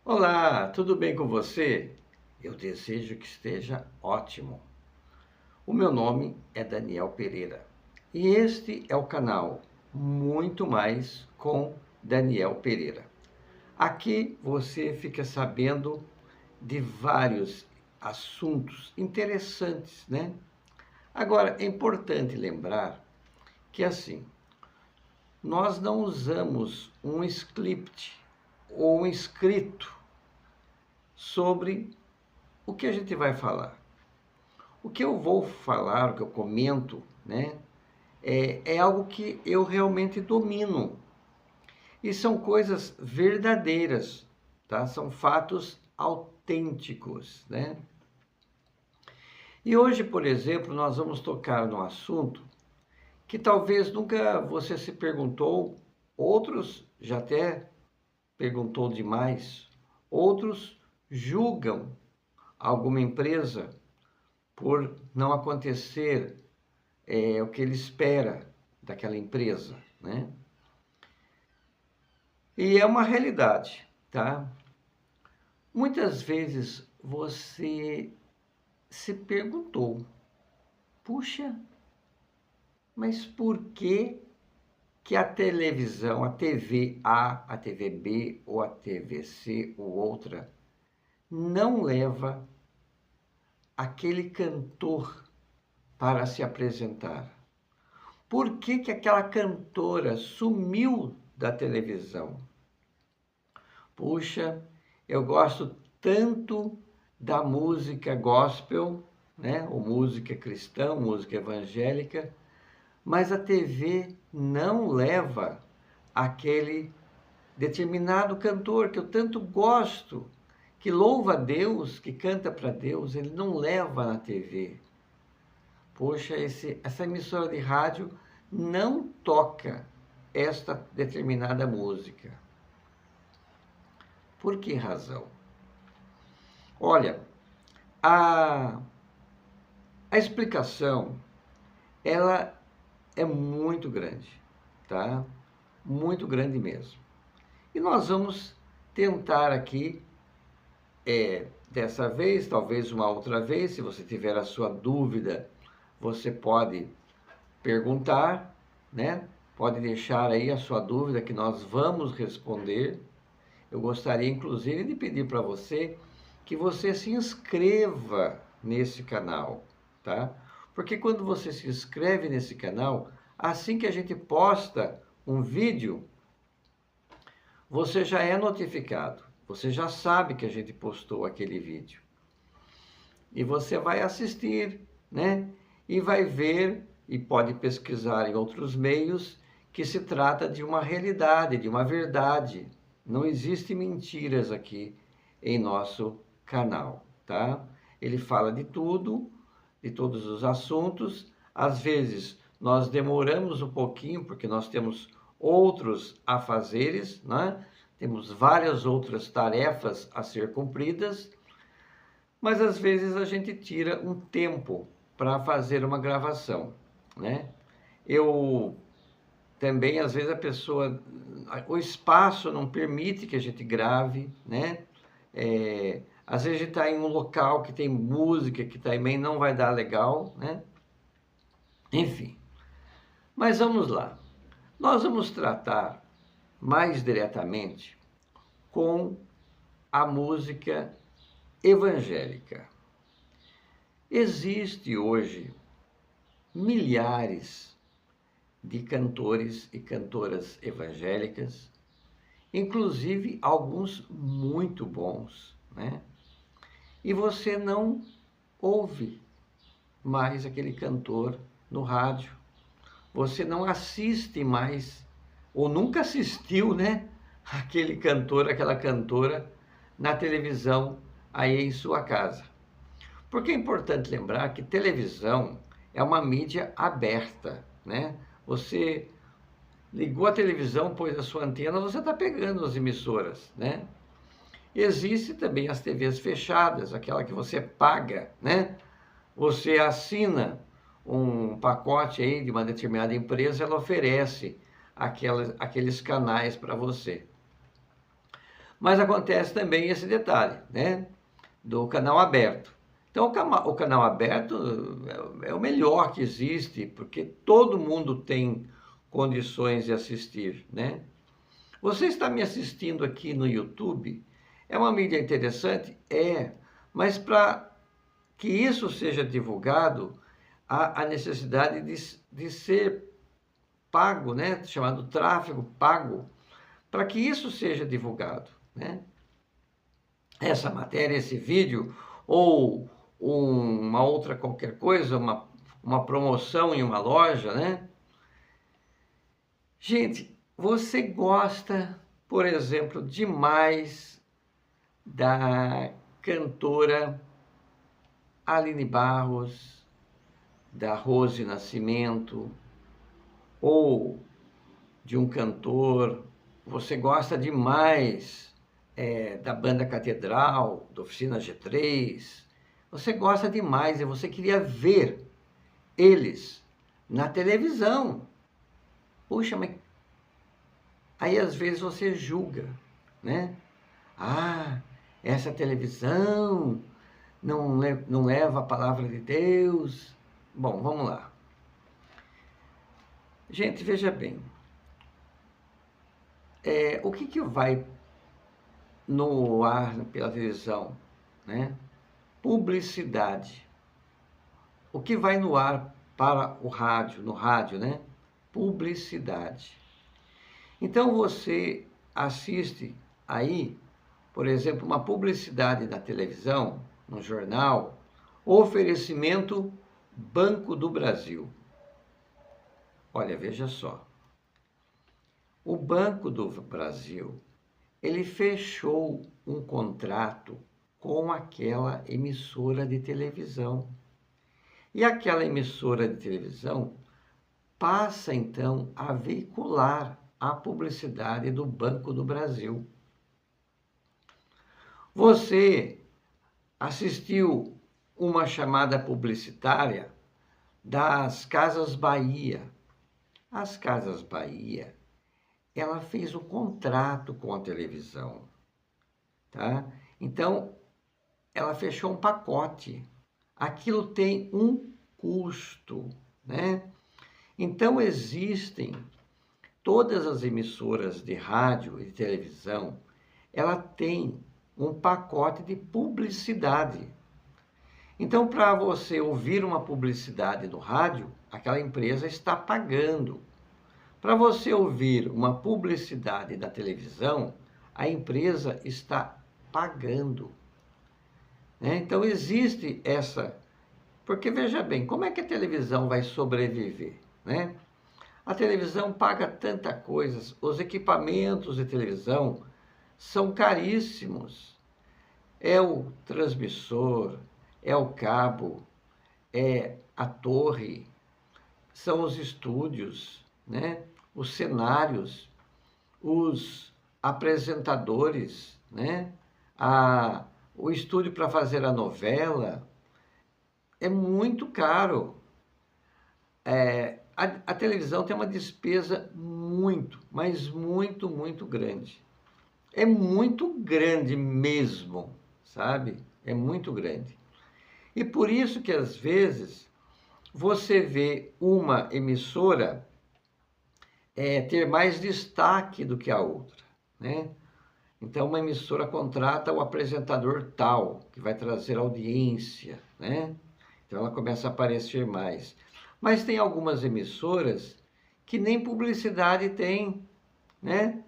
Olá, tudo bem com você? Eu desejo que esteja ótimo. O meu nome é Daniel Pereira e este é o canal Muito Mais com Daniel Pereira. Aqui você fica sabendo de vários assuntos interessantes, né? Agora, é importante lembrar que assim, nós não usamos um script ou um escrito sobre o que a gente vai falar. O que eu vou falar, o que eu comento, né, é algo que eu realmente domino. E são coisas verdadeiras, tá? São fatos autênticos, né? E hoje, por exemplo, nós vamos tocar num assunto que talvez nunca você se perguntou, outros já até perguntou demais, outros julgam alguma empresa por não acontecer o que ele espera daquela empresa, né? E é uma realidade, tá? Muitas vezes você se perguntou, puxa, mas por que a televisão, a TV A, a TV B ou a TV C ou outra não leva aquele cantor para se apresentar? Por que aquela cantora sumiu da televisão? Puxa, eu gosto tanto da música gospel, né? Ou música cristã, música evangélica, mas a TV não leva aquele determinado cantor que eu tanto gosto, que louva a Deus, que canta para Deus, ele não leva na TV. Poxa, essa emissora de rádio não toca esta determinada música. Por que razão? Olha, a, a explicação, ela é muito grande, tá? Muito grande mesmo. E nós vamos tentar aqui, dessa vez, talvez uma outra vez, se você tiver a sua dúvida, você pode perguntar, né? Pode deixar aí a sua dúvida que nós vamos responder. Eu gostaria, inclusive, de pedir para você que você se inscreva nesse canal, tá? Porque quando você se inscreve nesse canal, assim que a gente posta um vídeo, você já é notificado. Você já sabe que a gente postou aquele vídeo. E você vai assistir, né? E vai ver e pode pesquisar em outros meios que se trata de uma realidade, de uma verdade. Não existe mentiras aqui em nosso canal, tá? Ele fala de tudo, de todos os assuntos. Às vezes nós demoramos um pouquinho porque nós temos outros afazeres, né? Temos várias outras tarefas a ser cumpridas, mas às vezes a gente tira um tempo para fazer uma gravação, né? Eu também, às vezes, o espaço não permite que a gente grave, né? Às vezes a gente está em um local que tem música, que também não vai dar legal, né? Enfim, mas vamos lá. Nós vamos tratar mais diretamente com a música evangélica. Existe hoje milhares de cantores e cantoras evangélicas, inclusive alguns muito bons, né? E você não ouve mais aquele cantor no rádio, você não assiste mais, ou nunca assistiu, né? Aquele cantor, aquela cantora na televisão aí em sua casa. Porque é importante lembrar que televisão é uma mídia aberta, né? Você ligou a televisão, pôs a sua antena, você está pegando as emissoras, né? Existe também as TVs fechadas, aquela que você paga, né? Você assina um pacote aí de uma determinada empresa, ela oferece aqueles canais para você. Mas acontece também esse detalhe, né? Do canal aberto. Então, o canal aberto é o melhor que existe, porque todo mundo tem condições de assistir, né? Você está me assistindo aqui no YouTube? É uma mídia interessante? É, mas para que isso seja divulgado, há a necessidade de ser pago, né? Chamado tráfego pago, para que isso seja divulgado, né? Essa matéria, esse vídeo, ou uma outra qualquer coisa, uma promoção em uma loja, né? Gente, você gosta, por exemplo, demais da cantora Aline Barros, da Rose Nascimento, ou de um cantor, você gosta demais da Banda Catedral, da Oficina G3, você gosta demais e você queria ver eles na televisão. Puxa, mas aí às vezes você julga, né? Ah, essa televisão não leva a palavra de Deus. Bom, vamos lá. Gente, veja bem. O que vai no ar pela televisão, né? Publicidade. O que vai no ar para o rádio, no rádio, né? Publicidade. Então você assiste aí, por exemplo, uma publicidade na televisão, no jornal, oferecimento Banco do Brasil. Olha, veja só. O Banco do Brasil, ele fechou um contrato com aquela emissora de televisão. E aquela emissora de televisão passa, então, a veicular a publicidade do Banco do Brasil. Você assistiu uma chamada publicitária das Casas Bahia. As Casas Bahia, ela fez um contrato com a televisão, tá? Então, ela fechou um pacote. Aquilo tem um custo, né? Então, existem todas as emissoras de rádio e de televisão, ela tem um pacote de publicidade. Então, para você ouvir uma publicidade no rádio, aquela empresa está pagando. Para você ouvir uma publicidade da televisão, a empresa está pagando, né? Então, existe essa... Porque, veja bem, como é que a televisão vai sobreviver, né? A televisão paga tanta coisa, os equipamentos de televisão são caríssimos. É o transmissor, é o cabo, é a torre, são os estúdios, né? Os cenários, os apresentadores, né? O estúdio para fazer a novela é muito caro. A televisão tem uma despesa muito, mas muito, muito grande. É muito grande mesmo, sabe? É muito grande. E por isso que, às vezes, você vê uma emissora ter mais destaque do que a outra, né? Então, uma emissora contrata o apresentador tal, que vai trazer audiência, né? Então, ela começa a aparecer mais. Mas tem algumas emissoras que nem publicidade tem, né?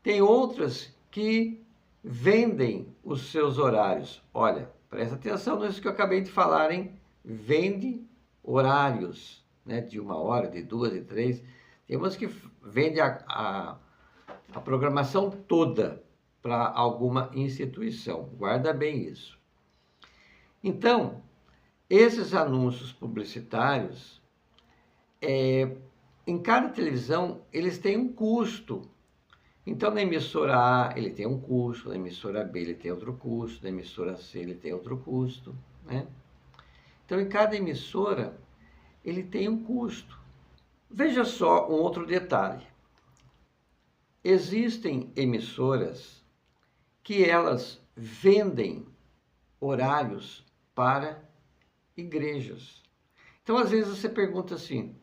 Tem outras que vendem os seus horários. Olha, presta atenção nisso que eu acabei de falar, hein? Vende horários, né? De 1 hora, de 2, de 3. Tem umas que vende a programação toda para alguma instituição. Guarda bem isso. Então, esses anúncios publicitários, em cada televisão, eles têm um custo. Então, na emissora A, ele tem um custo, na emissora B, ele tem outro custo, na emissora C, ele tem outro custo, né? Então, em cada emissora, ele tem um custo. Veja só um outro detalhe. Existem emissoras que elas vendem horários para igrejas. Então, às vezes você pergunta assim,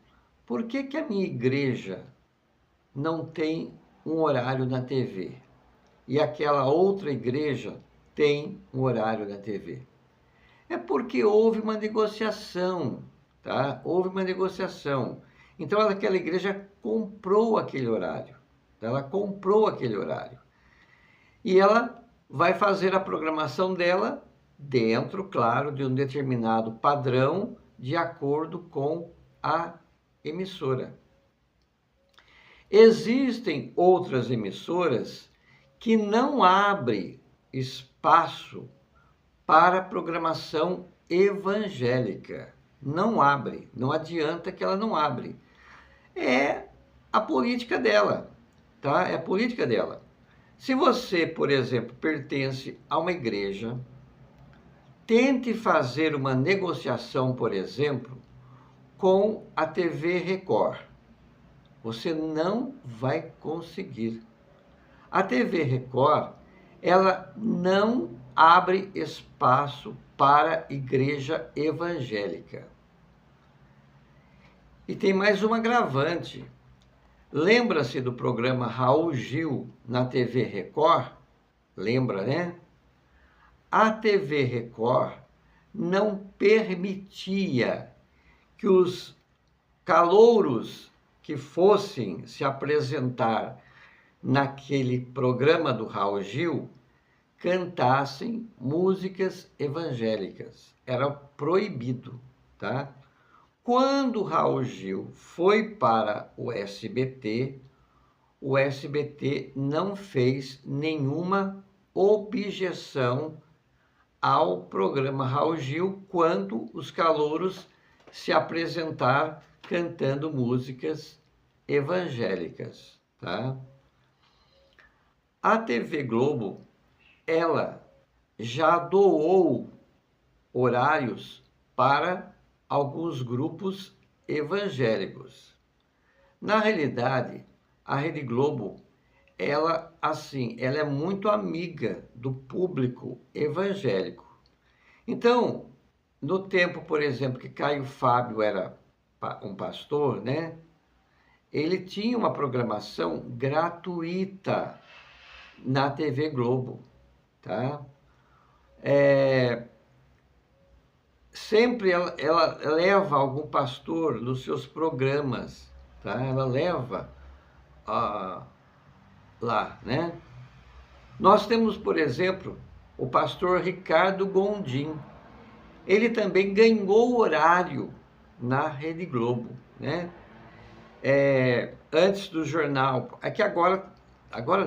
por que que a minha igreja não tem um horário na TV? E aquela outra igreja tem um horário na TV? É porque houve uma negociação, tá? Houve uma negociação. Então, aquela igreja comprou aquele horário. Ela comprou aquele horário. E ela vai fazer a programação dela dentro, claro, de um determinado padrão, de acordo com a emissora. Existem outras emissoras que não abrem espaço para programação evangélica. Não abre, não adianta que ela não abre. É a política dela, tá? É a política dela. Se você, por exemplo, pertence a uma igreja, tente fazer uma negociação, por exemplo, com a TV Record. Você não vai conseguir. A TV Record, ela não abre espaço para igreja evangélica. E tem mais um agravante. Lembra-se do programa Raul Gil na TV Record? Lembra, né? A TV Record não permitia que os calouros que fossem se apresentar naquele programa do Raul Gil cantassem músicas evangélicas. Era proibido, tá? Quando Raul Gil foi para o SBT não fez nenhuma objeção ao programa Raul Gil quando os calouros se apresentar cantando músicas evangélicas, tá? A TV Globo, ela já doou horários para alguns grupos evangélicos. Na realidade, a Rede Globo, ela é muito amiga do público evangélico. Então, no tempo, por exemplo, que Caio Fábio era um pastor, né? Ele tinha uma programação gratuita na TV Globo, tá? Sempre ela leva algum pastor nos seus programas, tá? Ela leva lá, né? Nós temos, por exemplo, o pastor Ricardo Gondim. Ele também ganhou horário na Rede Globo, né? Antes do jornal, é que agora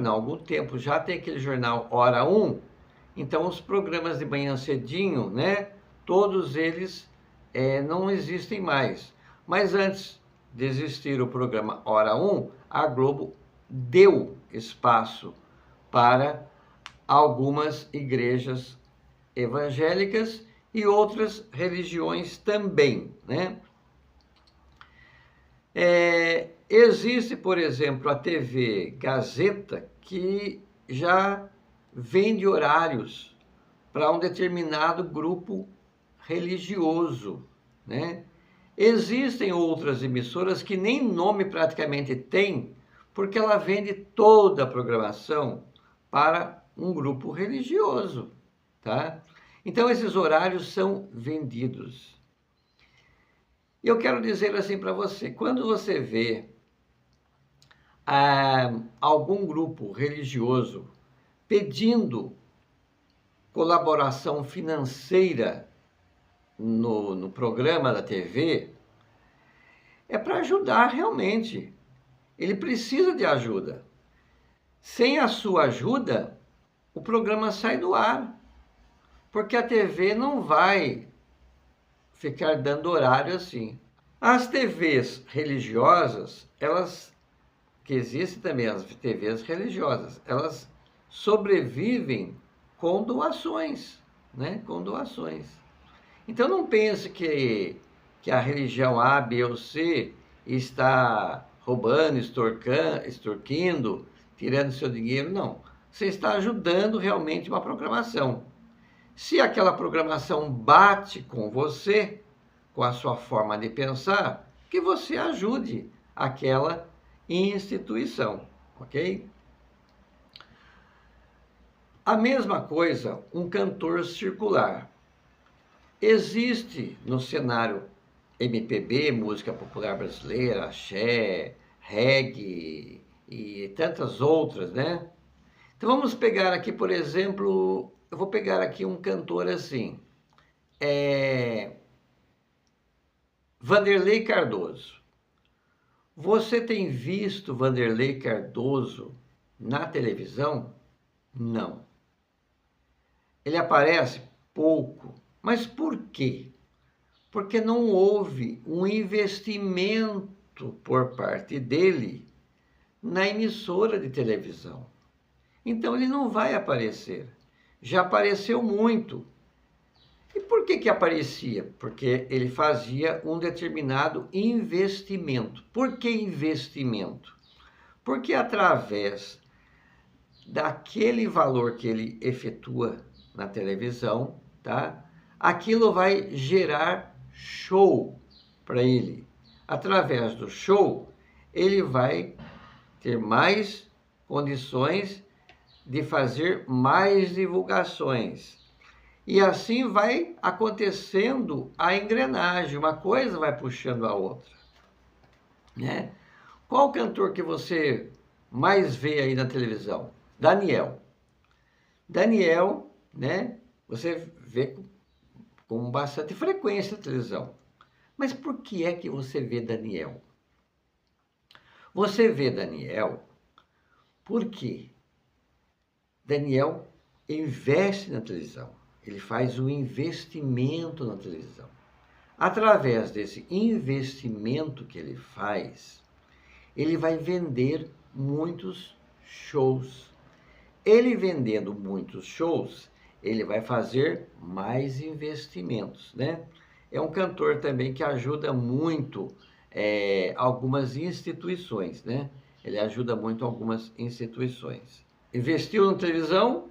não, há algum tempo já tem aquele jornal Hora 1, então os programas de manhã cedinho, né? Todos eles não existem mais. Mas antes de existir o programa Hora 1, a Globo deu espaço para algumas igrejas evangélicas e outras religiões também, né? Existe, por exemplo, a TV Gazeta, que já vende horários para um determinado grupo religioso, né? Existem outras emissoras que nem nome praticamente tem, porque ela vende toda a programação para um grupo religioso, tá? Então, esses horários são vendidos. E eu quero dizer assim para você, quando você vê algum grupo religioso pedindo colaboração financeira no programa da TV, é para ajudar realmente. Ele precisa de ajuda. Sem a sua ajuda, o programa sai do ar, porque a TV não vai ficar dando horário assim. As TVs religiosas, que existem também as TVs religiosas, elas sobrevivem com doações, né? Com doações. Então não pense que a religião A, B ou C está roubando, extorquindo, tirando seu dinheiro, não. você está ajudando realmente uma programação. Se aquela programação bate com você, com a sua forma de pensar, que você ajude aquela instituição, ok? A mesma coisa, um cantor circular. Existe no cenário MPB, música popular brasileira, axé, reggae e tantas outras, né? Então vamos pegar aqui, por exemplo, eu vou pegar aqui um cantor assim, Vanderlei Cardoso. Você tem visto Vanderlei Cardoso na televisão? Não. Ele aparece pouco. Mas por quê? Porque não houve um investimento por parte dele na emissora de televisão. Então ele não vai aparecer. Já apareceu muito. E por que aparecia? Porque ele fazia um determinado investimento. Por que investimento? Porque através daquele valor que ele efetua na televisão, tá? Aquilo vai gerar show para ele. Através do show, ele vai ter mais condições de fazer mais divulgações. E assim vai acontecendo a engrenagem, uma coisa vai puxando a outra, né? Qual cantor que você mais vê aí na televisão? Daniel. Daniel, né? Você vê com bastante frequência na televisão. Mas por que é que você vê Daniel? Você vê Daniel porque Daniel investe na televisão. Ele faz um investimento na televisão. Através desse investimento que ele faz, ele vai vender muitos shows. Ele vendendo muitos shows, ele vai fazer mais investimentos, né? É um cantor também que ajuda muito algumas instituições, né? Ele ajuda muito algumas instituições. Investiu na televisão,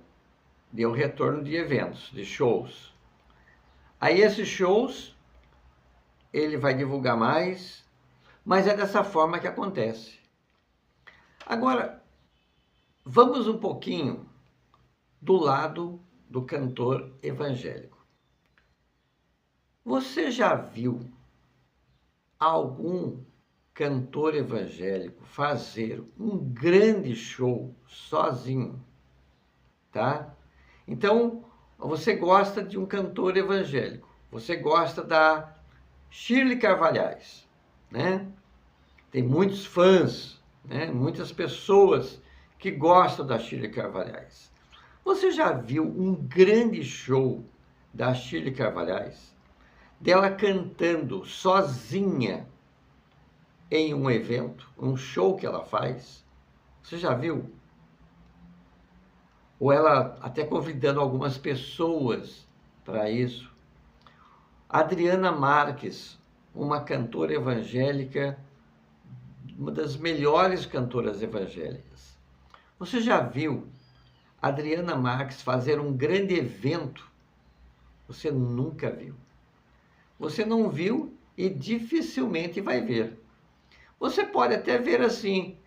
deu retorno de eventos, de shows. Aí esses shows, ele vai divulgar mais, mas é dessa forma que acontece. Agora, vamos um pouquinho do lado do cantor evangélico. Você já viu algum cantor evangélico fazer um grande show sozinho, tá? Então, você gosta de um cantor evangélico, você gosta da Shirley Carvalhais, né? Tem muitos fãs, né? Muitas pessoas que gostam da Shirley Carvalhais. Você já viu um grande show da Shirley Carvalhais? Dela cantando sozinha em um evento, um show que ela faz? Você já viu? Ou ela até convidando algumas pessoas para isso. Adriana Marques, uma cantora evangélica, uma das melhores cantoras evangélicas. Você já viu Adriana Marques fazer um grande evento? Você nunca viu. Você não viu e dificilmente vai ver. Você pode até ver assim,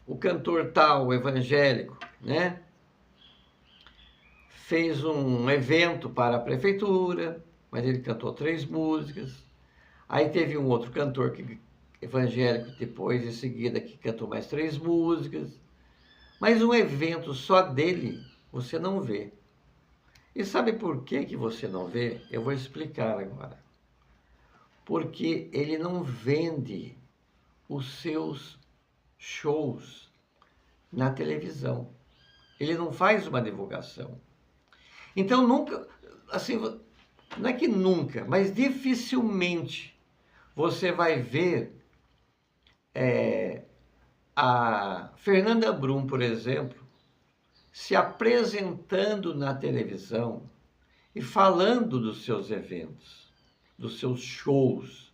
o cantor tal, evangélico, né? Fez um evento para a prefeitura, mas ele cantou 3 músicas. Aí teve um outro cantor evangélico depois, em seguida, que cantou mais 3 músicas. Mas um evento só dele, você não vê. E sabe por que você não vê? Eu vou explicar agora. Porque ele não vende os seus shows na televisão. Ele não faz uma divulgação. Então nunca, assim, não é que nunca, mas dificilmente você vai ver a Fernanda Brum, por exemplo, se apresentando na televisão e falando dos seus eventos, dos seus shows.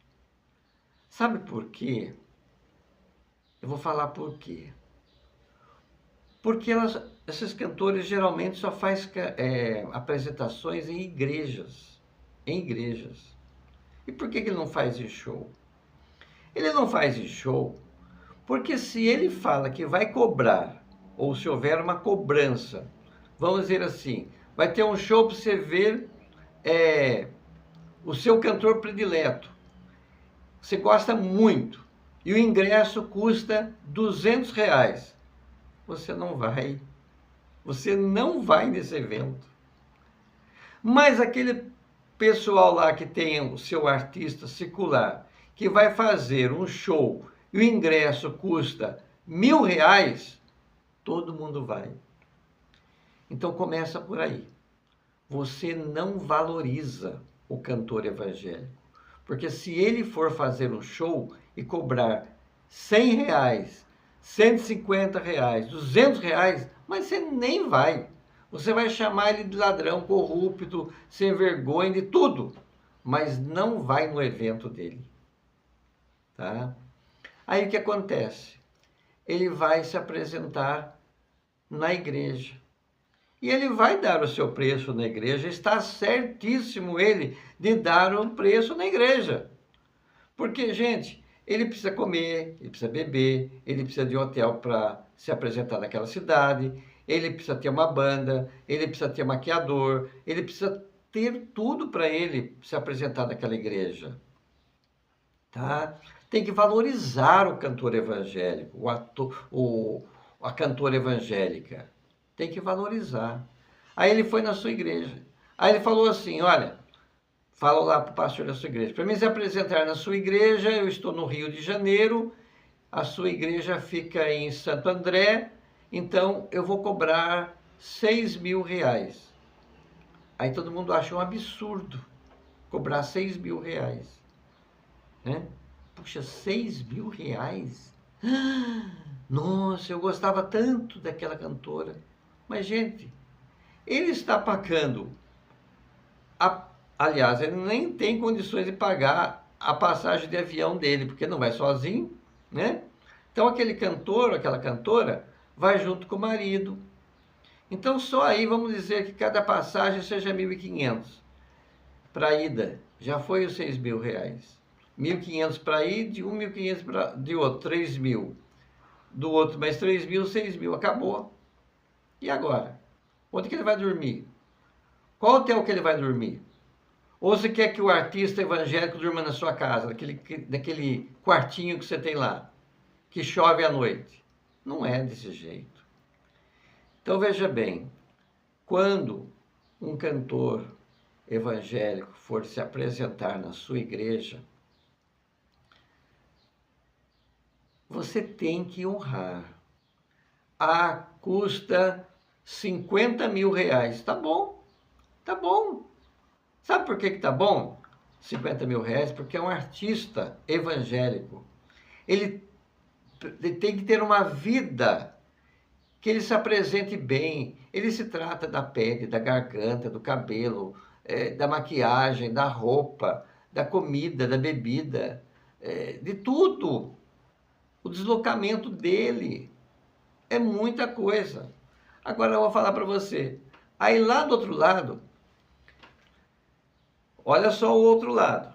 Sabe por quê? Eu vou falar por quê. Porque esses cantores geralmente só fazem apresentações em igrejas. Em igrejas. E por que ele não faz em show? Ele não faz em show porque se ele fala que vai cobrar, ou se houver uma cobrança, vamos dizer assim, vai ter um show para você ver o seu cantor predileto. Você gosta muito e o ingresso custa R$ 200. Você não vai. Você não vai nesse evento. Mas aquele pessoal lá que tem o seu artista secular, que vai fazer um show e o ingresso custa R$ 1.000, todo mundo vai. Então começa por aí. Você não valoriza o cantor evangélico. Porque se ele for fazer um show e cobrar R$ 100, R$ 150, R$ 200, mas você nem vai. Você vai chamar ele de ladrão, corrupto, sem vergonha, de tudo. Mas não vai no evento dele. Tá? Aí o que acontece? Ele vai se apresentar na igreja. E ele vai dar o seu preço na igreja. Está certíssimo ele de dar um preço na igreja. Porque, gente, ele precisa comer, ele precisa beber, ele precisa de um hotel para se apresentar naquela cidade, ele precisa ter uma banda, ele precisa ter maquiador, ele precisa ter tudo para ele se apresentar naquela igreja. Tá? Tem que valorizar o cantor evangélico, a cantora evangélica. Tem que valorizar. Aí ele foi na sua igreja. Aí ele falou assim, olha, fala lá para o pastor da sua igreja, para mim se apresentar na sua igreja, eu estou no Rio de Janeiro, a sua igreja fica em Santo André, então eu vou cobrar R$ 6.000. Aí todo mundo acha um absurdo cobrar R$ 6.000. Né? Puxa, R$ 6.000? Nossa, eu gostava tanto daquela cantora. Mas, gente, ele está pagando, aliás, ele nem tem condições de pagar a passagem de avião dele, porque não vai sozinho, né? Então, aquele cantor, aquela cantora, vai junto com o marido. Então, só aí vamos dizer que cada passagem seja 1.500 para a ida. Já foi os R$ 6.000. 1.500 para ir, de um 1.500 para de outro, 3.000. Do outro mais 3.000, 6.000. Acabou. E agora? Onde que ele vai dormir? Qual hotel que ele vai dormir? Ou você quer que o artista evangélico durma na sua casa, naquele quartinho que você tem lá, que chove à noite? Não é desse jeito. Então veja bem, quando um cantor evangélico for se apresentar na sua igreja, você tem que honrar. Custa R$ 50.000. Tá bom, tá bom. Sabe por que tá bom? R$ 50.000, porque é um artista evangélico. Ele tem que ter uma vida que ele se apresente bem. Ele se trata da pele, da garganta, do cabelo, da maquiagem, da roupa, da comida, da bebida, de tudo. O deslocamento dele é muita coisa. Agora eu vou falar para você. Aí lá do outro lado, olha só o outro lado.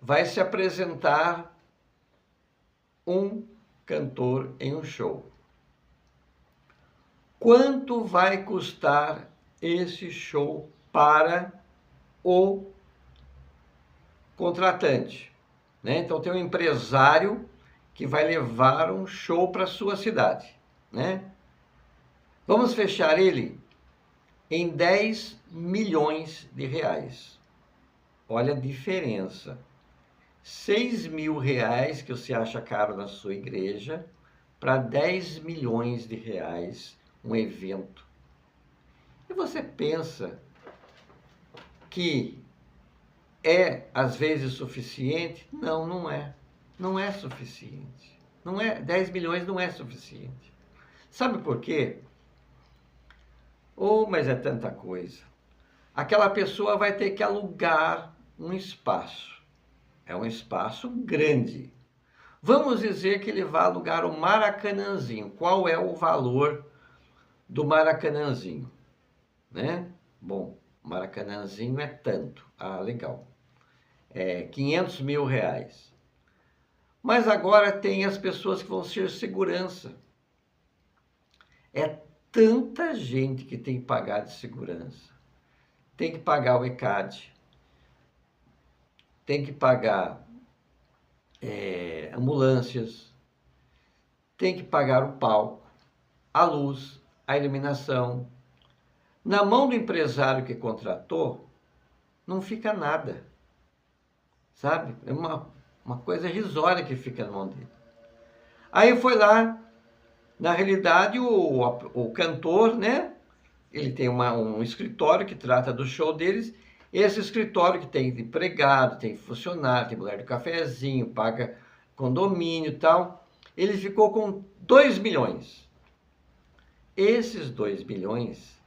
Vai se apresentar um cantor em um show. Quanto vai custar esse show para o contratante? Né? Então tem um empresário que vai levar um show para a sua cidade, né? Vamos fechar ele em R$ 10 milhões. Olha a diferença. R$ 6.000 que você acha caro na sua igreja, para R$ 10 milhões um evento. E você pensa que às vezes suficiente? Não, não é. Não é suficiente. 10 milhões não é suficiente. Sabe por quê? Mas é tanta coisa. Aquela pessoa vai ter que alugar um espaço. É um espaço grande. Vamos dizer que ele vai alugar o Maracanãzinho. Qual é o valor do Maracanãzinho, né? Bom, Maracanãzinho é tanto. Ah, legal. É 500 mil reais. Mas agora tem as pessoas que vão ser segurança. É tanta gente que tem que pagar de segurança. Tem que pagar o ECAD. Tem que pagar ambulâncias. Tem que pagar o palco, a luz, a iluminação. Na mão do empresário que contratou, não fica nada. Sabe? É uma coisa irrisória que fica na mão dele. Aí foi lá, na realidade, o cantor, né? Ele tem um escritório que trata do show deles. Esse escritório que tem empregado, tem funcionário, tem mulher do cafezinho, paga condomínio e tal. Ele ficou com 2 milhões. Esses 2 milhões,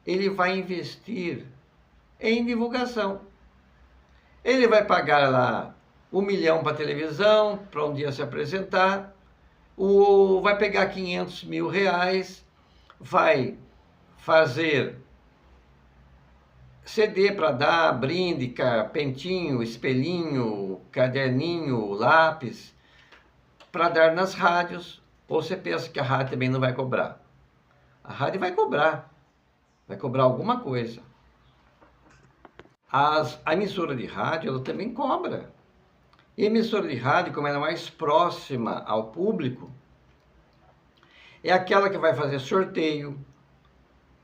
ele vai investir em divulgação. Ele vai pagar lá 1 milhão para a televisão, para um dia se apresentar. Vai pegar 500 mil reais, vai fazer CD para dar, brinde, pentinho, espelhinho, caderninho, lápis, para dar nas rádios. Ou você pensa que a rádio também não vai cobrar? A rádio vai cobrar alguma coisa. A emissora de rádio, ela também cobra. E a emissora de rádio, como ela é mais próxima ao público, é aquela que vai fazer sorteio.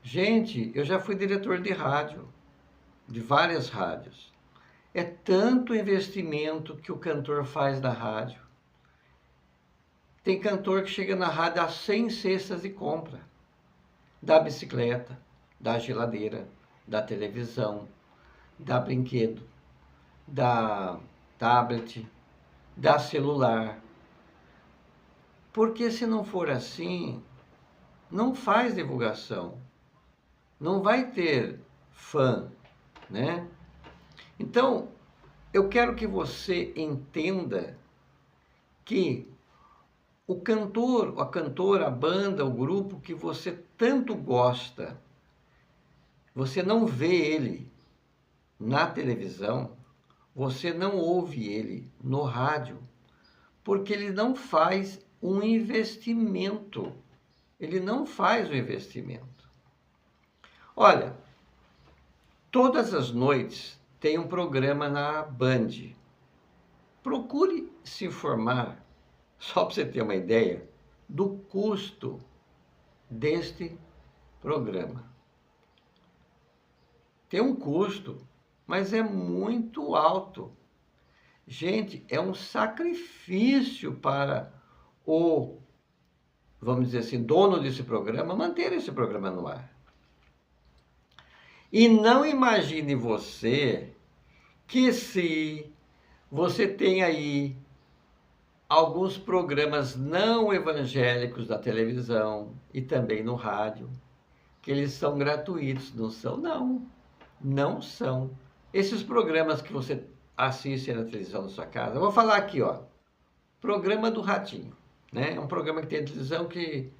Gente, eu já fui diretor de rádio, de várias rádios. É tanto investimento que o cantor faz na rádio. Tem cantor que chega na rádio a 100 cestas de compra. Da bicicleta, da geladeira, da televisão, da brinquedo, da tablet, da celular. Porque se não for assim, não faz divulgação. Não vai ter fã, né? Então, eu quero que você entenda que o cantor, a cantora, a banda, o grupo que você tanto gosta, você não vê ele na televisão, você não ouve ele no rádio, porque ele não faz um investimento. Ele não faz o investimento. Olha, todas as noites tem um programa na Band. Procure se informar, só para você ter uma ideia, do custo deste programa. Tem um custo, mas é muito alto. Gente, é um sacrifício para o, vamos dizer assim, dono desse programa manter esse programa no ar. E não imagine você que se você tem aí alguns programas não evangélicos da televisão e também no rádio, que eles são gratuitos. Não são, não. Não são. Esses programas que você assiste na televisão na sua casa, eu vou falar aqui, ó, programa do Ratinho, né? É um programa que tem na televisão que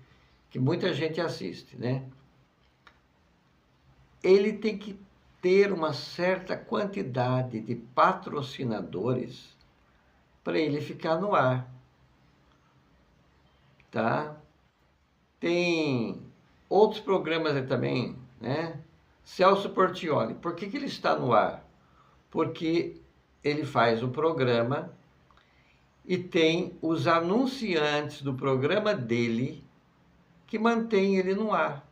muita gente assiste, né? Ele tem que ter uma certa quantidade de patrocinadores para ele ficar no ar, tá? Tem outros programas aí também, né? Celso Portiolli, por que ele está no ar? Porque ele faz o programa e tem os anunciantes do programa dele que mantêm ele no ar.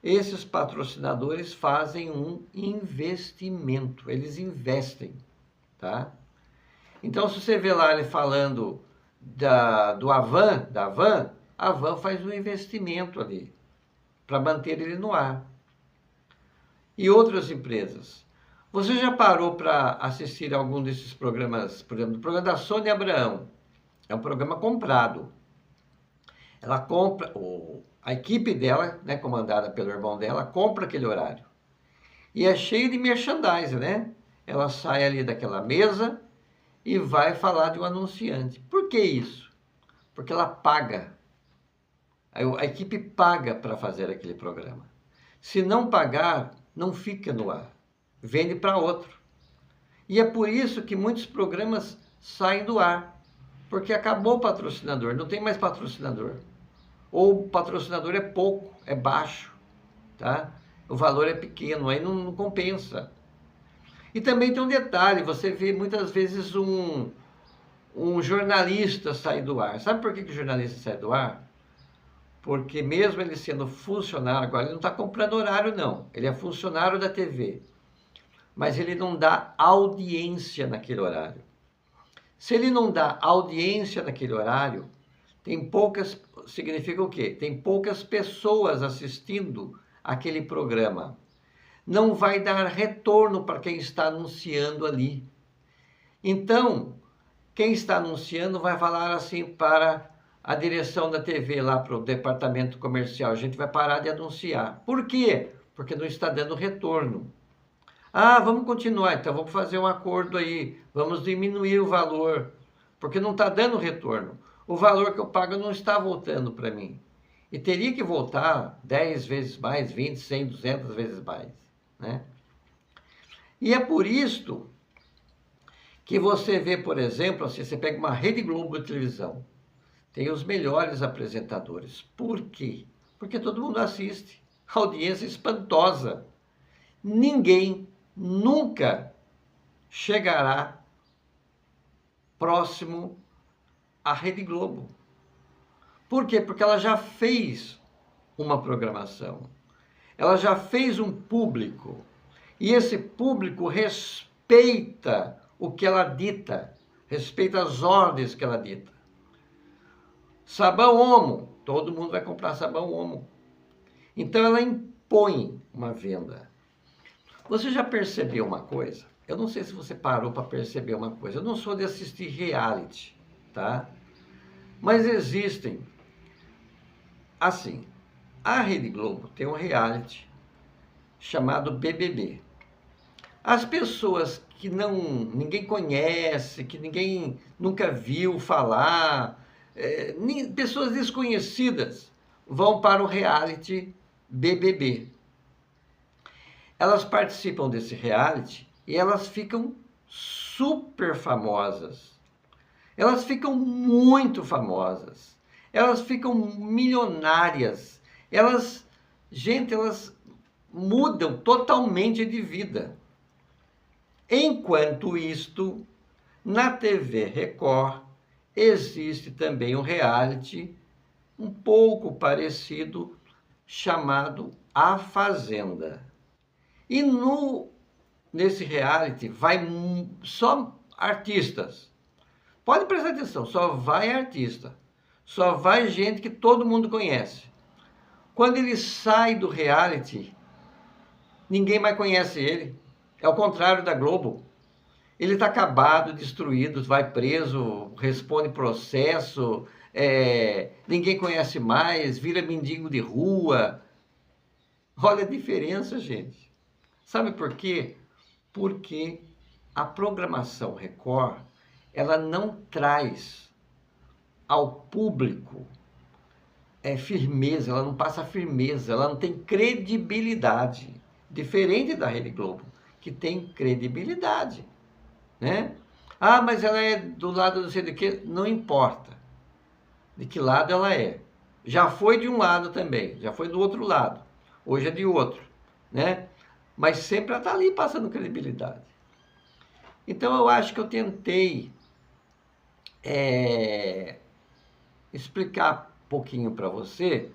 Esses patrocinadores fazem um investimento, eles investem, tá? Então, se você vê lá ele falando da Van, a Van faz um investimento ali para manter ele no ar. E outras empresas. Você já parou para assistir algum desses programas? Por exemplo, o programa da Sônia Abraão. É um programa comprado. Ela compra, a equipe dela, né, comandada pelo irmão dela, compra aquele horário. E é cheio de merchandising, né? Ela sai ali daquela mesa e vai falar de um anunciante. Por que isso? Porque ela paga A equipe paga para fazer aquele programa. Se não pagar, não fica no ar. Vende para outro. E é por isso que muitos programas saem do ar. Porque acabou o patrocinador, não tem mais patrocinador. Ou o patrocinador é pouco, é baixo, tá? O valor é pequeno, aí não compensa. E também tem um detalhe, você vê muitas vezes um jornalista sair do ar. Sabe por que o jornalista sai do ar? Porque mesmo ele sendo funcionário, agora ele não está comprando horário não, ele é funcionário da TV. Mas ele não dá audiência naquele horário. Se ele não dá audiência naquele horário, tem poucas, significa o quê? Tem poucas pessoas assistindo aquele programa. Não vai dar retorno para quem está anunciando ali. Então, quem está anunciando vai falar assim para a direção da TV, lá para o departamento comercial, a gente vai parar de anunciar. Por quê? Porque não está dando retorno. Ah, vamos continuar, então vamos fazer um acordo aí, vamos diminuir o valor, porque não está dando retorno. O valor que eu pago não está voltando para mim. E teria que voltar 10 vezes mais, 20, 100, 200 vezes mais, né? E é por isto que você vê, por exemplo, assim, você pega uma Rede Globo de televisão, tem os melhores apresentadores. Por quê? Porque todo mundo assiste. A audiência é espantosa. Ninguém nunca chegará próximo à Rede Globo. Por quê? Porque ela já fez uma programação. Ela já fez um público. E esse público respeita o que ela dita, respeita as ordens que ela dita. Sabão Omo, todo mundo vai comprar sabão Omo. Então ela impõe uma venda. Você já percebeu uma coisa? Eu não sei se você parou para perceber uma coisa. Eu não sou de assistir reality, tá? Mas existem, assim, a Rede Globo tem um reality chamado BBB. As pessoas que ninguém conhece, que ninguém nunca viu falar, pessoas desconhecidas vão para o reality BBB. Elas participam desse reality e elas ficam super famosas. Elas ficam muito famosas. Elas ficam milionárias. Elas mudam totalmente de vida. Enquanto isto, na TV Record, existe também um reality um pouco parecido, chamado A Fazenda. E nesse reality vai só artistas. Pode prestar atenção, só vai artista. Só vai gente que todo mundo conhece. Quando ele sai do reality, ninguém mais conhece ele. É o contrário da Globo. Ele está acabado, destruído, vai preso, responde processo, ninguém conhece mais, vira mendigo de rua. Olha a diferença, gente. Sabe por quê? Porque a programação Record, ela não traz ao público firmeza, ela não passa firmeza, ela não tem credibilidade. Diferente da Rede Globo, que tem credibilidade, né? Ah, mas ela é do lado não sei de que, não importa de que lado ela é. Já foi de um lado também, já foi do outro lado, hoje é de outro, né? Mas sempre ela está ali passando credibilidade. Então eu acho que eu tentei explicar um pouquinho para você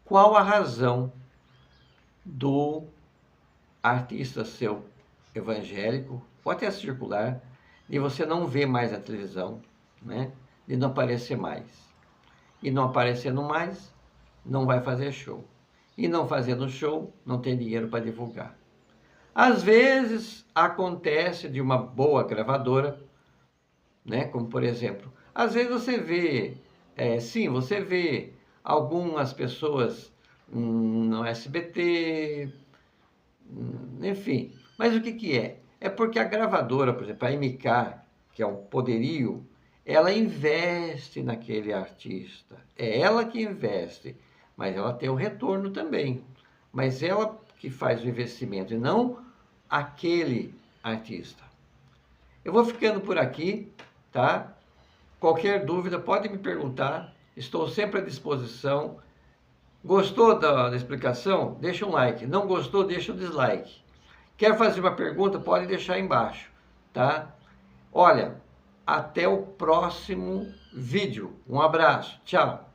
qual a razão do artista seu evangélico, ou até circular, de você não ver mais a televisão, né? De não aparecer mais. E não aparecendo mais, não vai fazer show. E não fazendo show, não tem dinheiro para divulgar. Às vezes acontece de uma boa gravadora, né? Como por exemplo, às vezes você vê, você vê algumas pessoas no SBT, enfim. Mas o que é? É porque a gravadora, por exemplo, a MK, que é um poderio, ela investe naquele artista. É ela que investe. mas ela tem o retorno também. Mas ela que faz o investimento e não aquele artista. Eu vou ficando por aqui, tá? Qualquer dúvida pode me perguntar, estou sempre à disposição. Gostou da explicação? Deixa um like. Não gostou? Deixa o dislike. Quer fazer uma pergunta? Pode deixar aí embaixo, tá? Olha, até o próximo vídeo. Um abraço. Tchau.